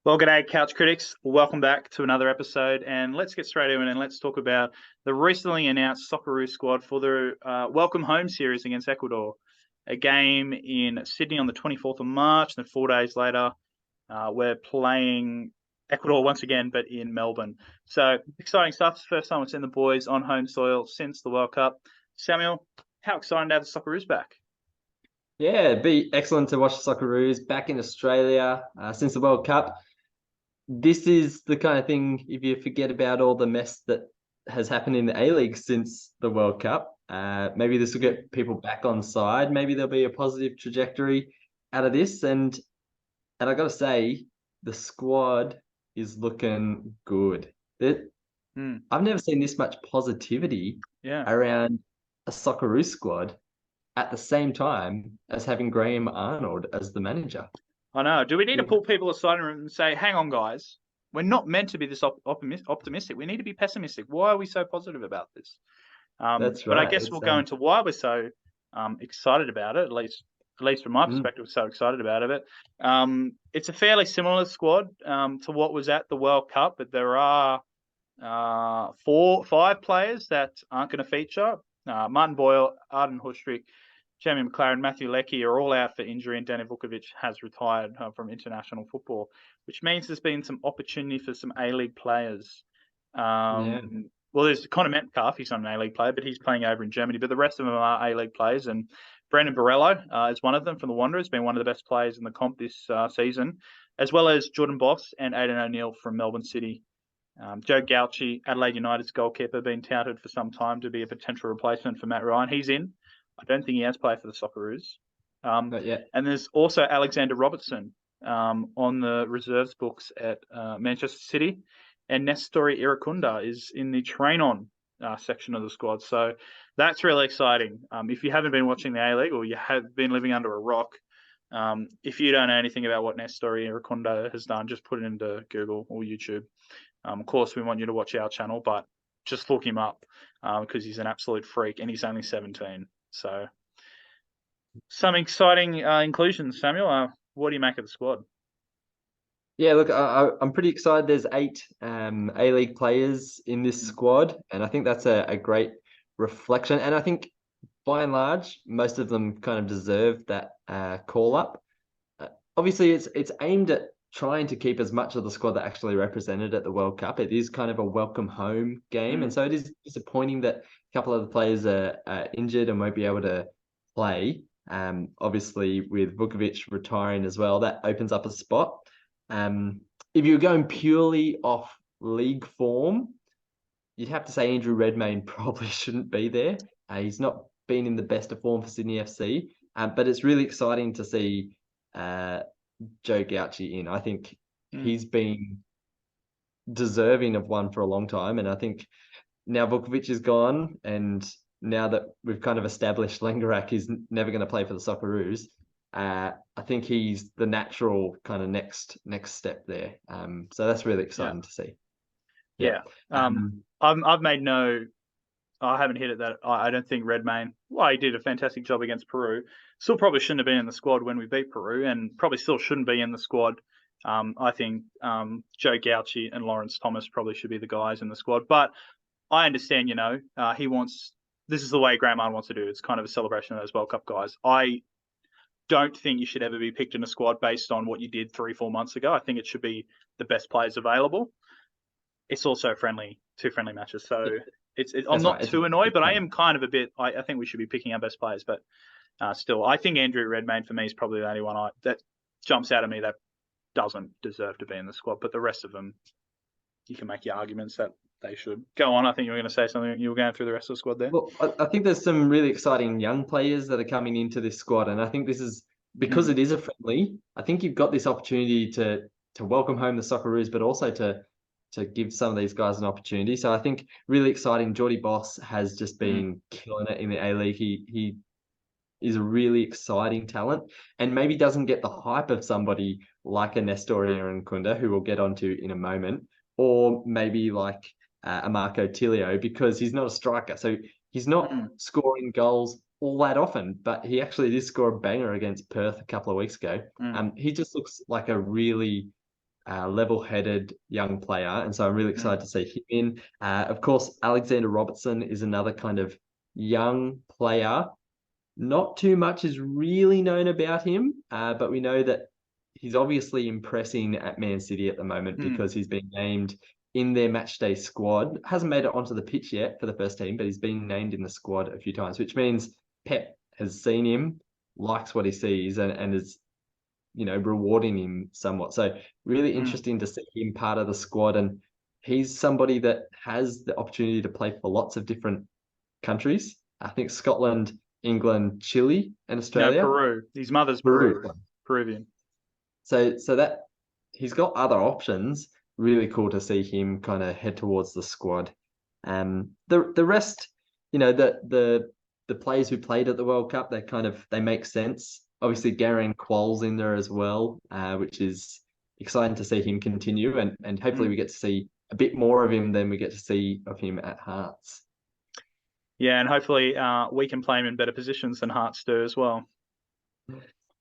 Well, g'day, Couch Critics. Welcome back to another episode, and let's get straight in and let's talk about the recently announced Socceroos squad for the Welcome Home series against Ecuador. A game in Sydney on the 24th of March, and then 4 days later, we're playing Ecuador once again, but in Melbourne. So, exciting stuff. First time we've seen the boys on home soil since the World Cup. Samuel, how exciting to have the Socceroos back? Yeah, it'd be excellent to watch the Socceroos back in Australia since the World Cup. This is the kind of thing, if you forget about all the mess that has happened in the A-League since the World Cup, maybe this will get people back on side. Maybe there'll be a positive trajectory out of this. And I got to say, the squad is looking good. I've never seen this much positivity around a Socceroos squad at the same time as having Graham Arnold as the manager. I know. Do we need to pull people aside and say, hang on, guys, we're not meant to be this optimistic. We need to be pessimistic. Why are we so positive about this? That's But I right. guess we'll go into why we're so excited about it, at least from my perspective, we're so excited about it. It's a fairly similar squad to what was at the World Cup, but there are 5 players that aren't going to feature. Martin Boyle, Arden Hustrick, Jamie McLaren, Matthew Leckie are all out for injury, and Danny Vukovic has retired from international football, which means there's been some opportunity for some A-League players. Well, there's Connor Metcalf, he's not an A-League player, but he's playing over in Germany, but the rest of them are A-League players, and Brendan Borrello is one of them from the Wanderers, been one of the best players in the comp this season, as well as Jordan Boss and Aidan O'Neill from Melbourne City. Joe Gauci, Adelaide United's goalkeeper, been touted for some time to be a potential replacement for Matt Ryan. He's in. I don't think he has played for the Socceroos. Not yet. And there's also Alexander Robertson on the reserves books at Manchester City. And Nestori Iracunda is in the train-on section of the squad. So that's really exciting. If you haven't been watching the A-League or you have been living under a rock, if you don't know anything about what Nestori Iracunda has done, just put it into Google or YouTube. Of course, we want you to watch our channel, but just look him up because he's an absolute freak and he's only 17. So, some exciting inclusions, Samuel. What do you make of the squad? Yeah, look, I'm pretty excited. There's 8 A-League players in this squad, and I think that's a great reflection. And I think, by and large, most of them kind of deserve that call-up. Obviously, it's aimed at trying to keep as much of the squad that actually represented at the World Cup. It is kind of a welcome home game, and so it is disappointing that a couple of the players are injured and won't be able to play. Obviously, with Vukovic retiring as well, that opens up a spot. If you're going purely off league form, you'd have to say Andrew Redmayne probably shouldn't be there. He's not been in the best of form for Sydney FC, but it's really exciting to see Joe Gauci in. I think he's been deserving of one for a long time, and I think now Vukovic is gone, and now that we've kind of established Lengarak is never going to play for the Socceroos, I think he's the natural kind of next step there. So that's really exciting to see. Yeah. I've made no. I haven't hit it that I don't think Redmayne. Well, he did a fantastic job against Peru. Still probably shouldn't have been in the squad when we beat Peru, and probably still shouldn't be in the squad. I think Joe Gauci and Lawrence Thomas probably should be the guys in the squad. But I understand, he wants. This is the way Graham Arnold wants to do it. It's kind of a celebration of those World Cup guys. I don't think you should ever be picked in a squad based on what you did 3-4 months ago. I think it should be the best players available. It's also two friendly matches, so. I'm not too annoyed, but I am kind of a bit. I think we should be picking our best players, but still, I think Andrew Redmayne for me is probably the only one that jumps out at me that doesn't deserve to be in the squad. But the rest of them, you can make your arguments that they should. Go on. I think you were going to say something. You were going through the rest of the squad there. Well, I think there's some really exciting young players that are coming into this squad, and I think this is because it is a friendly. I think you've got this opportunity to welcome home the Socceroos, but also to give some of these guys an opportunity. So I think really exciting. Jordy Boss has just been killing it in the A-League. He is a really exciting talent and maybe doesn't get the hype of somebody like a Nestori Iracunda, who we'll get onto in a moment, or maybe like a Marco Tilio, because he's not a striker. So he's not scoring goals all that often, but he actually did score a banger against Perth a couple of weeks ago. He just looks like a really level-headed young player, and so I'm really excited to see him in. Of course, Alexander Robertson is another kind of young player. Not too much is really known about him, but we know that he's obviously impressing at Man City at the moment because he's been named in their matchday squad. Hasn't made it onto the pitch yet for the first team, but he's been named in the squad a few times, which means Pep has seen him, likes what he sees, and is, rewarding him somewhat. So really interesting to see him part of the squad. And he's somebody that has the opportunity to play for lots of different countries. I think Scotland, England, Chile, and Australia. No, Peru. His mother's Peruvian. So that he's got other options. Really cool to see him kind of head towards the squad. The rest, the players who played at the World Cup, they make sense. Obviously, Garang Kuol's in there as well, which is exciting to see him continue, and hopefully we get to see a bit more of him than we get to see of him at Hearts. Yeah, and hopefully we can play him in better positions than Hearts do as well.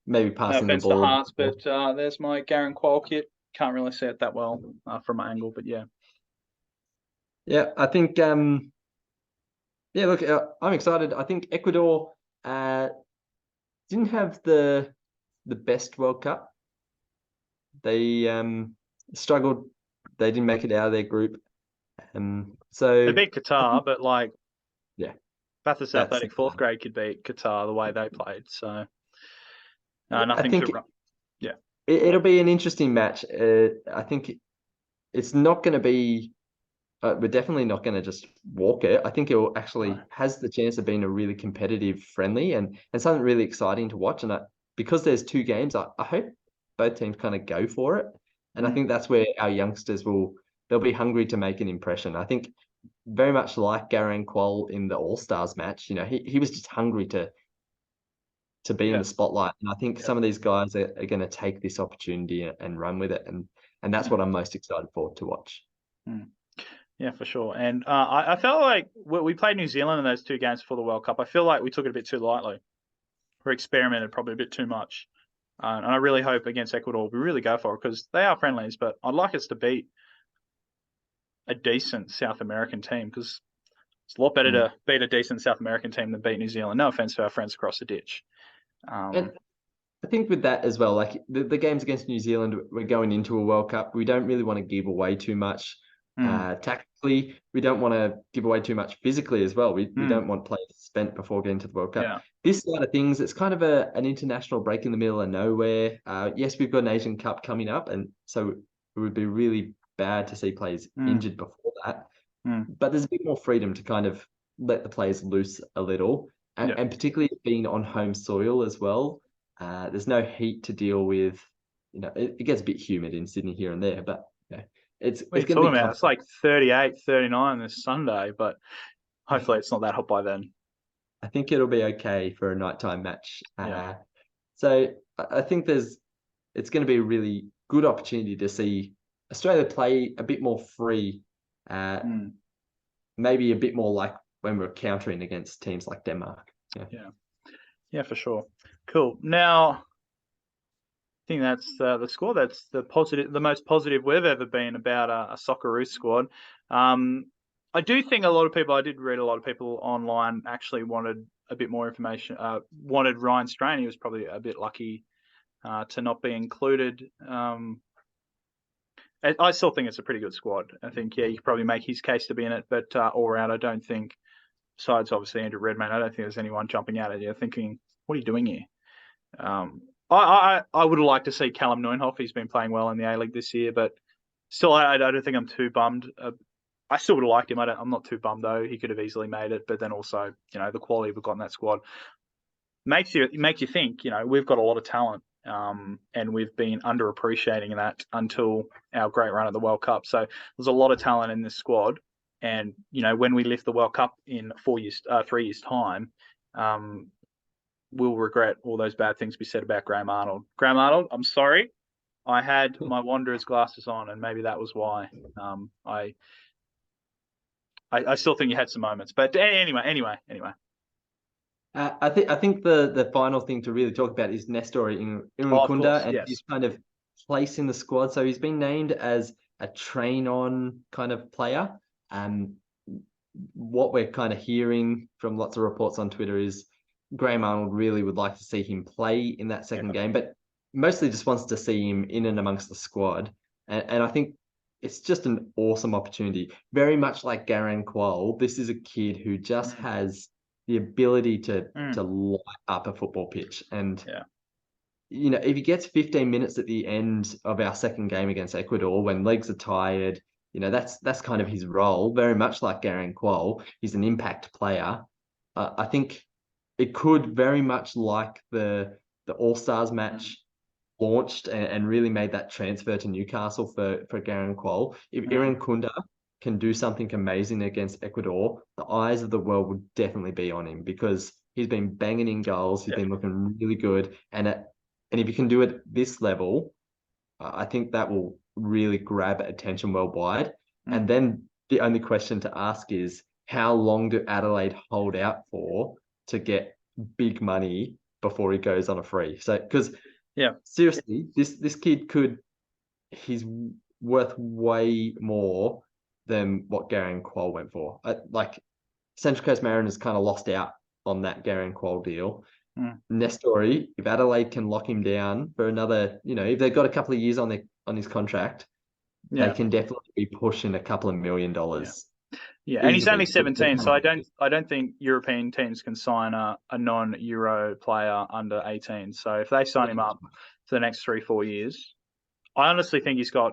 Maybe passing the ball. No offense to Hearts, but there's my Garang Kuol kit. Can't really see it that well from my angle, but yeah. Yeah, I think. Look, I'm excited. I think Ecuador didn't have the best World Cup. They struggled. They didn't make it out of their group. So they beat Qatar, but Bathurst Athletic fourth grade could beat Qatar the way they played. So nothing to run. Yeah, it'll be an interesting match. I think it's not going to be. We're definitely not going to just walk it. I think it will actually has the chance of being a really competitive friendly and something really exciting to watch. And because there's two games, I hope both teams kind of go for it. And I think that's where our youngsters they'll be hungry to make an impression. I think very much like Garang Kuol in the All-Stars match, he was just hungry to be in the spotlight. And I think some of these guys are going to take this opportunity and run with it. And that's what I'm most excited for to watch. Yeah, for sure. And I felt like we played New Zealand in those two games before the World Cup. I feel like we took it a bit too lightly. We experimented probably a bit too much. And I really hope against Ecuador we really go for it because they are friendlies, but I'd like us to beat a decent South American team because it's a lot better to beat a decent South American team than beat New Zealand. No offense to our friends across the ditch. And I think with that as well, like the games against New Zealand, we're going into a World Cup. We don't really want to give away too much. Tactically, we don't want to give away too much physically as well. We don't want players spent before getting to the World Cup. Yeah. This side of things, it's kind of an international break in the middle of nowhere. Yes, we've got an Asian Cup coming up, and so it would be really bad to see players injured before that. But there's a bit more freedom to kind of let the players loose a little, and particularly being on home soil as well. There's no heat to deal with. It gets a bit humid in Sydney here and there, but it's going to be about? It's like 38, 39 this Sunday, but hopefully it's not that hot by then. I think it'll be okay for a nighttime match. So I think it's going to be a really good opportunity to see Australia play a bit more free, maybe a bit more like when we're countering against teams like Denmark. Yeah, for sure. Cool. Now, I think that's the score. That's the most positive we've ever been about a Socceroos squad. I do think I did read a lot of people online actually wanted a bit more information, wanted Ryan Strain. He was probably a bit lucky to not be included. I still think it's a pretty good squad. I think, you could probably make his case to be in it, but all around, I don't think, besides obviously Andrew Redmayne, I don't think there's anyone jumping out at you thinking, what are you doing here? I would have liked to see Callum Neuenhoff. He's been playing well in the A-League this year, but still, I don't think I'm too bummed. I still would have liked him. I'm not too bummed, though. He could have easily made it, but then also, the quality we've got in that squad makes you think, we've got a lot of talent, and we've been underappreciating that until our great run at the World Cup. So there's a lot of talent in this squad, and, when we lift the World Cup in 3 years' time, we'll regret all those bad things we said about Graham Arnold. Graham Arnold, I'm sorry. I had my Wanderers glasses on, and maybe that was why. I still think you had some moments, but anyway. I think the final thing to really talk about is Nestori in Kunda and his kind of place in the squad. So he's been named as a train-on kind of player. What we're kind of hearing from lots of reports on Twitter is Graham Arnold really would like to see him play in that second game, but mostly just wants to see him in and amongst the squad. And I think it's just an awesome opportunity. Very much like Garang Kuol, this is a kid who just has the ability to light up a football pitch. And you know, if he gets 15 minutes at the end of our second game against Ecuador when legs are tired, you know, that's kind of his role. Very much like Garang Kuol, he's an impact player. I think it could very much like the All-Stars match launched and really made that transfer to Newcastle for Garang Kuol. If Erens Kunda can do something amazing against Ecuador, the eyes of the world would definitely be on him because he's been banging in goals. He's been looking really good. And if you can do it at this level, I think that will really grab attention worldwide. And then the only question to ask is, how long do Adelaide hold out for to get big money before he goes on a free? So, because seriously, this kid he's worth way more than what Garang Kuol went for. Like Central Coast Mariners kind of lost out on that Garang Kuol deal. Nestori, if Adelaide can lock him down for another, you know, if they've got a couple of years on his contract, they can definitely be pushing a couple of $1 million. And he's only 17, so I don't think European teams can sign a non-Euro player under 18. So if they sign him up for the next 3-4 years, I honestly think he's got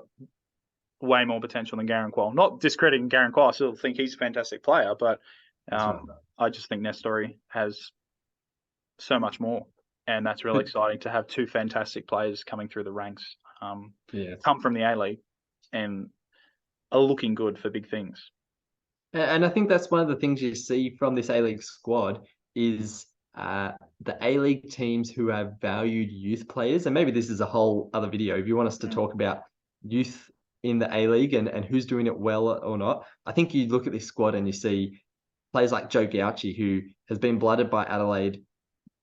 way more potential than Garang Kuol. Not discrediting Garang Kuol, I still think he's a fantastic player, but I just think Nestori has so much more, and that's really exciting to have two fantastic players coming through the ranks, come from the A-League and are looking good for big things. And I think that's one of the things you see from this A-League squad is the A-League teams who have valued youth players. And maybe this is a whole other video if you want us to talk about youth in the A-League and who's doing it well or not. I think you look at this squad and you see players like Joe Gauchi, who has been blooded by Adelaide,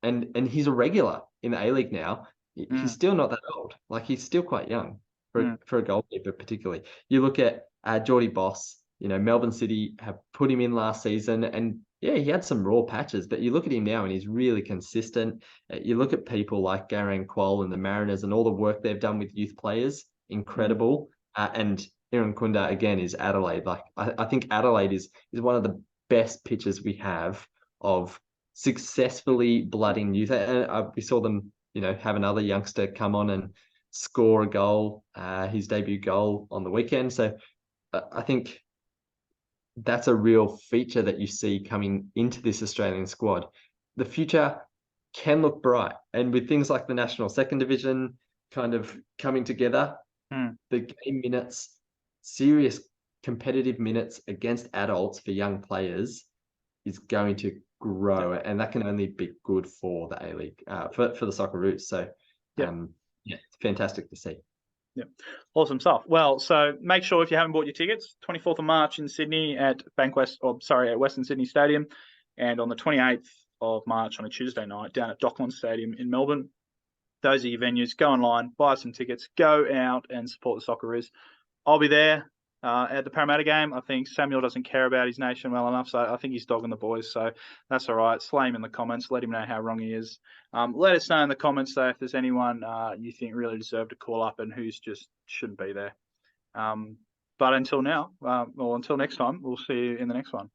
and he's a regular in the A-League now. He's still not that old. Like, he's still quite young for a goalkeeper, particularly. You look at Geordie Boss, you know, Melbourne City have put him in last season, and he had some raw patches, but you look at him now and he's really consistent. You look at people like Garang Kuol and the Mariners and all the work they've done with youth players, incredible. And Erens Kunda, again, is Adelaide. Like, I think Adelaide is one of the best pitches we have of successfully blooding youth. And we saw them, you know, have another youngster come on and score a goal, his debut goal on the weekend. So I think that's a real feature that you see coming into this Australian squad. The future can look bright. And with things like the National Second Division kind of coming together, the game minutes, serious competitive minutes against adults for young players is going to grow, and that can only be good for the A-League, for the Socceroos. So, it's fantastic to see. Awesome stuff. Well, so make sure if you haven't bought your tickets, 24th of March in Sydney at at Western Sydney Stadium, and on the 28th of March on a Tuesday night down at Docklands Stadium in Melbourne. Those are your venues. Go online, buy some tickets, go out and support the Socceroos. I'll be there at the Parramatta game. I think Samuel doesn't care about his nation well enough, so I think he's dogging the boys. So that's all right. Slay him in the comments. Let him know how wrong he is. Let us know in the comments, though, if there's anyone you think really deserved to call up and who's just shouldn't be there. But until now, or until next time, we'll see you in the next one.